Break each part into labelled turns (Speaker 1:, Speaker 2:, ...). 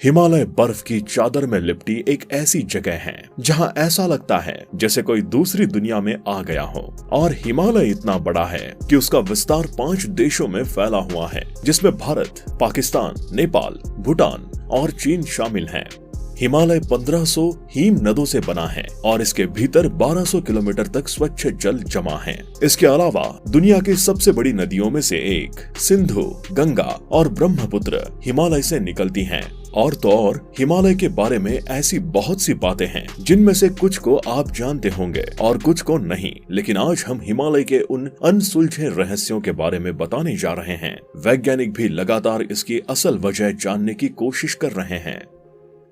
Speaker 1: हिमालय बर्फ की चादर में लिपटी एक ऐसी जगह है जहां ऐसा लगता है जैसे कोई दूसरी दुनिया में आ गया हो। और हिमालय इतना बड़ा है कि उसका विस्तार 5 देशों में फैला हुआ है, जिसमें भारत, पाकिस्तान, नेपाल, भूटान और चीन शामिल हैं। हिमालय 1500 हिम नदों से बना है और इसके भीतर 1200 किलोमीटर तक स्वच्छ जल जमा है। इसके अलावा दुनिया की सबसे बड़ी नदियों में से एक सिंधु, गंगा और ब्रह्मपुत्र हिमालय से निकलती हैं। और तो और हिमालय के बारे में ऐसी बहुत सी बातें हैं जिनमें से कुछ को आप जानते होंगे और कुछ को नहीं, लेकिन आज हम हिमालय के उन अनसुलझे रहस्यों के बारे में बताने जा रहे हैं। वैज्ञानिक भी लगातार इसकी असल वजह जानने की कोशिश कर रहे हैं।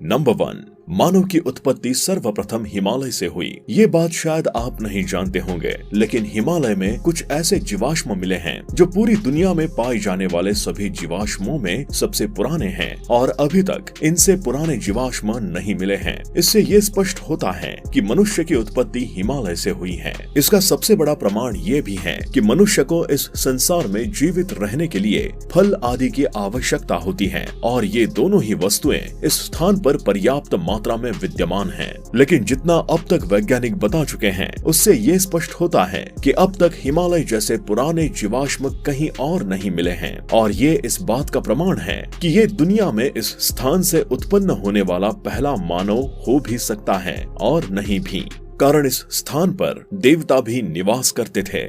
Speaker 1: नंबर 1, मानव की उत्पत्ति सर्वप्रथम हिमालय से हुई। ये बात शायद आप नहीं जानते होंगे, लेकिन हिमालय में कुछ ऐसे जीवाश्म मिले हैं जो पूरी दुनिया में पाए जाने वाले सभी जीवाश्मों में सबसे पुराने हैं और अभी तक इनसे पुराने जीवाश्म नहीं मिले हैं। इससे ये स्पष्ट होता है कि मनुष्य की उत्पत्ति हिमालय से हुई है। इसका सबसे बड़ा प्रमाण ये भी है कि मनुष्य को इस संसार में जीवित रहने के लिए फल आदि की आवश्यकता होती है और ये दोनों ही वस्तुएं इस स्थान पर पर्याप्त मात्रा में विद्यमान हैं। लेकिन जितना अब तक वैज्ञानिक बता चुके हैं, उससे ये स्पष्ट होता है कि अब तक हिमालय जैसे पुराने जीवाश्म कहीं और नहीं मिले हैं। और ये इस बात का प्रमाण है कि ये दुनिया में इस स्थान से उत्पन्न होने वाला पहला मानव हो भी सकता है और नहीं भी, कारण इस स्थान पर देवता भी निवास करते थे।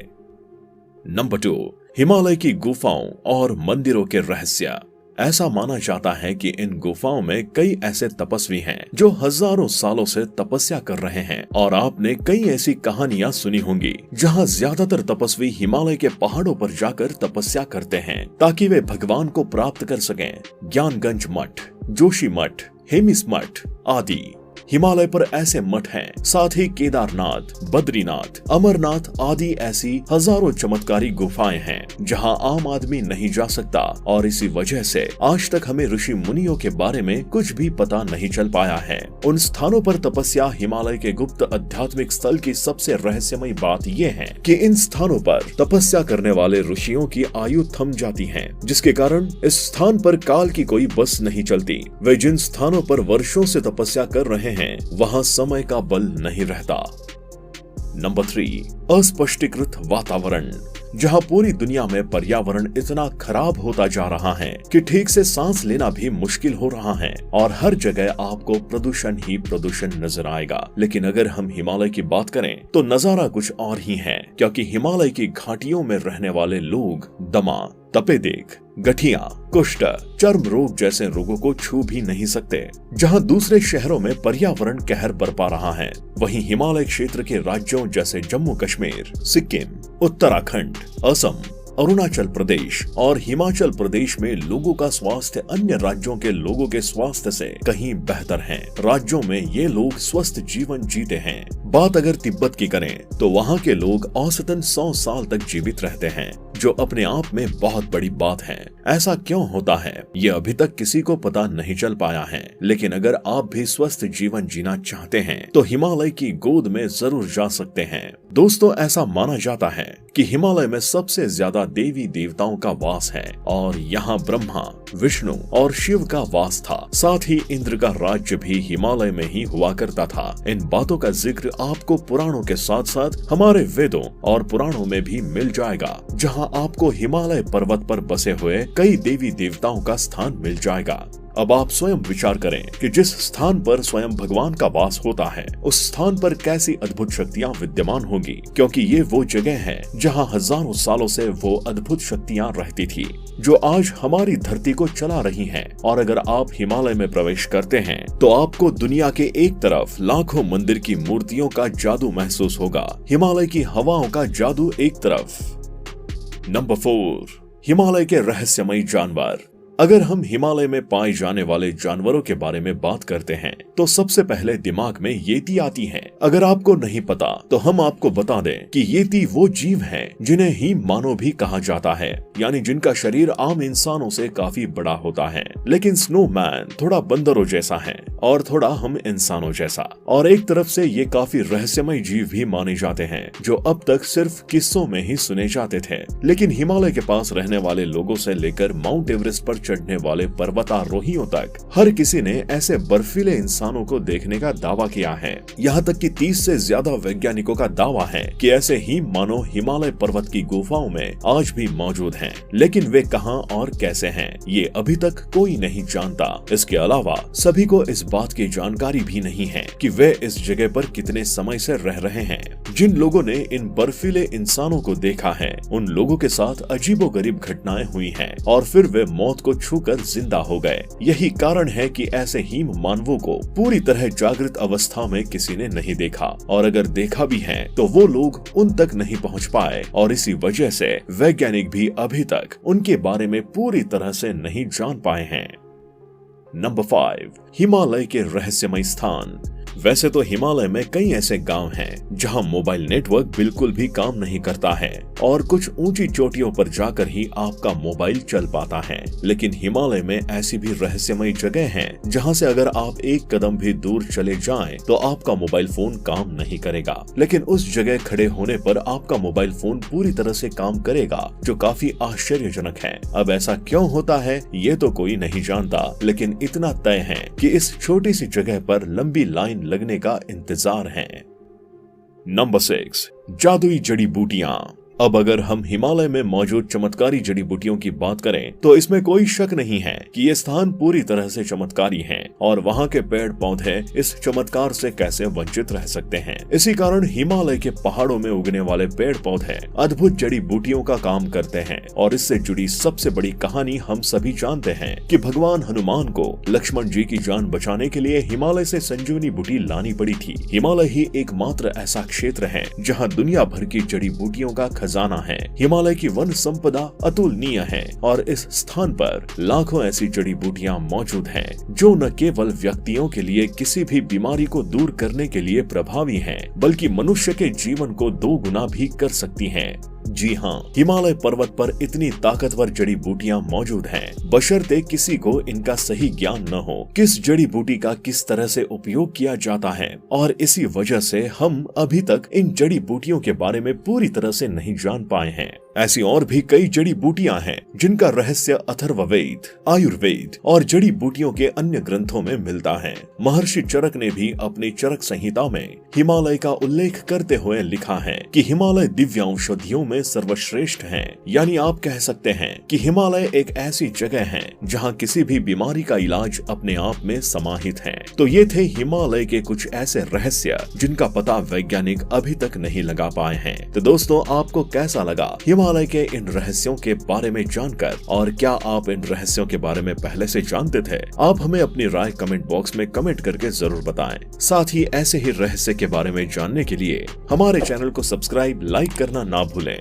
Speaker 1: नंबर 2, हिमालय की गुफाओं और मंदिरों के रहस्य। ऐसा माना जाता है कि इन गुफाओं में कई ऐसे तपस्वी हैं जो हजारों सालों से तपस्या कर रहे हैं। और आपने कई ऐसी कहानियां सुनी होंगी जहां ज्यादातर तपस्वी हिमालय के पहाड़ों पर जाकर तपस्या करते हैं ताकि वे भगवान को प्राप्त कर सकें। ज्ञानगंज मठ, जोशी मठ, हेमिस मठ आदि हिमालय पर ऐसे मठ हैं। साथ ही केदारनाथ, बद्रीनाथ, अमरनाथ आदि ऐसी हजारों चमत्कारी गुफाएं हैं जहां आम आदमी नहीं जा सकता। और इसी वजह से आज तक हमें ऋषि मुनियों के बारे में कुछ भी पता नहीं चल पाया है। उन स्थानों पर तपस्या हिमालय के गुप्त आध्यात्मिक स्थल की सबसे रहस्यमयी बात यह है कि इन स्थानों पर तपस्या करने वाले ऋषियों की आयु थम जाती है, जिसके कारण इस स्थान पर काल की कोई बस नहीं चलती। वे जिन स्थानों पर वर्षों से तपस्या कर रहे हैं वहां समय का बल नहीं रहता। नंबर 3, अस्पष्टीकृत वातावरण। जहां पूरी दुनिया में पर्यावरण इतना खराब होता जा रहा है कि ठीक से सांस लेना भी मुश्किल हो रहा है और हर जगह आपको प्रदूषण ही प्रदूषण नजर आएगा। लेकिन अगर हम हिमालय की बात करें तो नजारा कुछ और ही है, क्योंकि हिमालय की घाटियों में रहने वाले लोग दमा, तपेदिक, गठिया, कुष्ठ, चर्म रोग जैसे रोगों को छू भी नहीं सकते। जहां दूसरे शहरों में पर्यावरण कहर बरपा रहा है, वहीं हिमालय क्षेत्र के राज्यों जैसे जम्मू कश्मीर, सिक्किम, उत्तराखंड, असम, अरुणाचल प्रदेश और हिमाचल प्रदेश में लोगों का स्वास्थ्य अन्य राज्यों के लोगों के स्वास्थ्य से कहीं बेहतर है। राज्यों में ये लोग स्वस्थ जीवन जीते हैं। बात अगर तिब्बत की करें तो वहाँ के लोग औसतन 100 साल तक जीवित रहते हैं, जो अपने आप में बहुत बड़ी बात है। ऐसा क्यों होता है ये अभी तक किसी को पता नहीं चल पाया है। लेकिन अगर आप भी स्वस्थ जीवन जीना चाहते हैं तो हिमालय की गोद में जरूर जा सकते हैं। दोस्तों, ऐसा माना जाता है कि हिमालय में सबसे ज्यादा देवी देवताओं का वास है और यहाँ ब्रह्मा, विष्णु और शिव का वास था। साथ ही इंद्र का राज्य भी हिमालय में ही हुआ करता था। इन बातों का जिक्र आपको पुराणों के साथ साथ हमारे वेदों और पुराणों में भी मिल जाएगा, जहां आपको हिमालय पर्वत पर बसे हुए कई देवी देवताओं का स्थान मिल जाएगा। अब आप स्वयं विचार करें कि जिस स्थान पर स्वयं भगवान का वास होता है, उस स्थान पर कैसी अद्भुत शक्तियां विद्यमान होंगी, क्योंकि ये वो जगह है जहां हजारों सालों से वो अद्भुत शक्तियां रहती थी जो आज हमारी धरती को चला रही हैं। और अगर आप हिमालय में प्रवेश करते हैं तो आपको दुनिया के एक तरफ लाखों मंदिर की मूर्तियों का जादू महसूस होगा, हिमालय की हवाओं का जादू एक तरफ। नंबर 4, हिमालय के रहस्यमयी जानवर। अगर हम हिमालय में पाए जाने वाले जानवरों के बारे में बात करते हैं तो सबसे पहले दिमाग में येती आती है। अगर आपको नहीं पता तो हम आपको बता दें कि येती वो जीव हैं जिन्हें हिम मानव भी कहा जाता है, यानी जिनका शरीर आम इंसानों से काफी बड़ा होता है। लेकिन स्नोमैन थोड़ा बंदरों जैसा है और थोड़ा हम इंसानों जैसा। और एक तरफ से ये काफी रहस्यमय जीव भी माने जाते हैं जो अब तक सिर्फ किस्सों में ही सुने जाते थे। लेकिन हिमालय के पास रहने वाले लोगों से लेकर माउंट एवरेस्ट पर चढ़ने वाले पर्वतारोहियों तक हर किसी ने ऐसे बर्फीले इंसानों को देखने का दावा किया है। यहाँ तक कि 30 से ज्यादा वैज्ञानिकों का दावा है कि ऐसे ही मानो हिमालय पर्वत की गुफाओं में आज भी मौजूद हैं। लेकिन वे कहां और कैसे हैं, ये अभी तक कोई नहीं जानता। इसके अलावा सभी को इस बात की जानकारी भी नहीं है कि वे इस जगह पर कितने समय से रह रहे हैं। जिन लोगों ने इन बर्फीले इंसानों को देखा है उन लोगों के साथ अजीबोगरीब घटनाएं हुई हैं और फिर वे मौत को छूकर जिंदा हो गए। यही कारण है कि ऐसे हीम मानवों को पूरी तरह जागृत अवस्था में किसी ने नहीं देखा, और अगर देखा भी है तो वो लोग उन तक नहीं पहुंच पाए, और इसी वजह से वैज्ञानिक भी अभी तक उनके बारे में पूरी तरह से नहीं जान पाए हैं। नंबर 5, हिमालय के रहस्यमय स्थान। वैसे तो हिमालय में कई ऐसे गांव हैं जहां मोबाइल नेटवर्क बिल्कुल भी काम नहीं करता है और कुछ ऊंची चोटियों पर जाकर ही आपका मोबाइल चल पाता है। लेकिन हिमालय में ऐसी भी रहस्यमय जगह हैं जहां से अगर आप एक कदम भी दूर चले जाएं तो आपका मोबाइल फोन काम नहीं करेगा, लेकिन उस जगह खड़े होने पर आपका मोबाइल फोन पूरी तरह से काम करेगा, जो काफी आश्चर्यजनक है। अब ऐसा क्यों होता है ये तो कोई नहीं जानता, लेकिन इतना तय है कि इस छोटी सी जगह पर लंबी लाइन लगने का इंतजार है। नंबर 6, जादुई जड़ी बूटियां। अब अगर हम हिमालय में मौजूद चमत्कारी जड़ी बूटियों की बात करें तो इसमें कोई शक नहीं है कि ये स्थान पूरी तरह से चमत्कारी हैं और वहाँ के पेड़ पौधे इस चमत्कार से कैसे वंचित रह सकते हैं। इसी कारण हिमालय के पहाड़ों में उगने वाले पेड़ पौधे अद्भुत जड़ी बूटियों का काम करते हैं। और इससे जुड़ी सबसे बड़ी कहानी हम सभी जानते हैं कि भगवान हनुमान को लक्ष्मण जी की जान बचाने के लिए हिमालय से संजीवनी बूटी लानी पड़ी थी। हिमालय ही एकमात्र ऐसा क्षेत्र है जहाँ दुनिया भर की जड़ी बूटियों का खजाना है। हिमालय की वन संपदा अतुलनीय है और इस स्थान पर लाखों ऐसी जड़ी बूटियां मौजूद हैं जो न केवल व्यक्तियों के लिए किसी भी बीमारी को दूर करने के लिए प्रभावी हैं, बल्कि मनुष्य के जीवन को 2 गुना भी कर सकती हैं। जी हाँ, हिमालय पर्वत पर इतनी ताकतवर जड़ी बूटियां मौजूद हैं, बशर्ते किसी को इनका सही ज्ञान न हो, किस जड़ी बूटी का किस तरह से उपयोग किया जाता है, और इसी वजह से हम अभी तक इन जड़ी बूटियों के बारे में पूरी तरह से नहीं जान पाए हैं। ऐसी और भी कई जड़ी बूटियां हैं जिनका रहस्य अथर्ववेद, आयुर्वेद और जड़ी बूटियों के अन्य ग्रंथों में मिलता है। महर्षि चरक ने भी अपनी चरक संहिता में हिमालय का उल्लेख करते हुए लिखा है कि हिमालय दिव्य औषधियों में सर्वश्रेष्ठ है। यानी आप कह सकते हैं कि हिमालय एक ऐसी जगह है जहाँ किसी भी बीमारी का इलाज अपने आप में समाहित है। तो ये थे हिमालय के कुछ ऐसे रहस्य जिनका पता वैज्ञानिक अभी तक नहीं लगा पाए हैं। तो दोस्तों, आपको कैसा लगा हिमालय के इन रहस्यों के बारे में जानकर, और क्या आप इन रहस्यों के बारे में पहले से जानते थे? आप हमें अपनी राय कमेंट बॉक्स में कमेंट करके जरूर बताएं। साथ ही ऐसे ही रहस्य के बारे में जानने के लिए हमारे चैनल को सब्सक्राइब, लाइक करना ना भूलें।